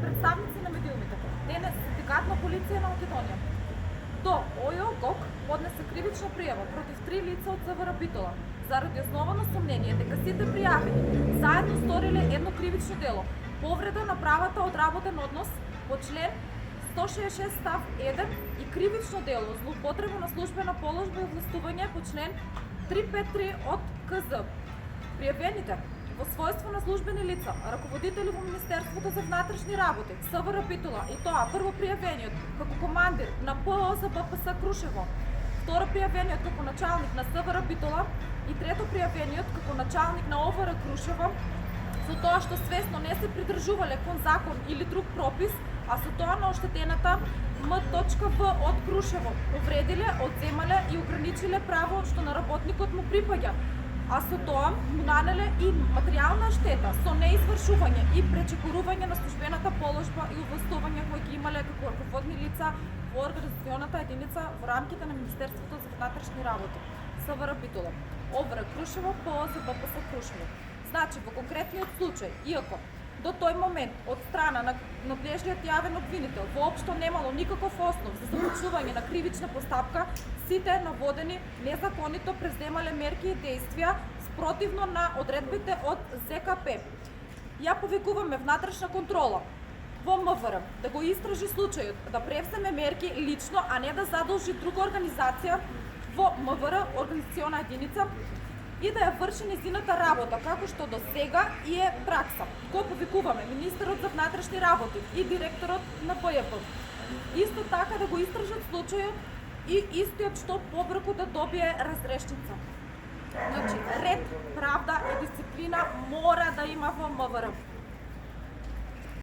представници на медиумите, денес Синдикат на полиция на Македонија, до ОЈО-ГОК поднесе кривична пријава против 3 лица од СВР Битола заради основано сомнение дека сите пријавени заедно сториле едно кривично дело, повреда на правата од работен однос по член 166 став 1 и кривично дело злоупотреба на службена положба и властување по член 353 од КЗ. Пријавените во својство на службени лица, раководители во Министерството за внатрешни работи, СВР Битола, и тоа прво пријавениот како командир на ПО за БПС Крушево, второ пријавениот како началник на СВР Битола и трето пријавениот како началник на ОВР Крушево, со тоа што свесно не се придржувале кон закон или друг пропис, а со тоа на оштетената М.В од Крушево повредиле, одземале и ограничиле право што на работникот му припаѓа, а со тоа му нанеле и материјална штета со неизвршување и пречекорување на службената положба и увластување кои ги имале како раководни лица во организационата единица во рамките на Министерството за внатрешни работи, СВР Битола, ОВР Крушево, ПО за БПС Крушево. Значи, во конкретниот случај, иако до тој момент од страна на надлежниот јавен обвинител воопшто немало никаков основ за започнување на кривична постапка, сите наводени незаконито преземале мерки и действија спротивно на одредбите од ЗКП. Ја повикуваме внатрешна контрола во МВР да го истражи случајот, да превземе мерки лично, а не да задолжи друга организација во МВР, организациона единица, и да ја врши незината работа, како што до сега и е пракса. Го повикуваме министерот за внатрешни работи и директорот на БЈП. Исто така да го истражат случајот и истиот што побрзо да добие разрешница. Значи, ред, правда и дисциплина мора да има во МВР.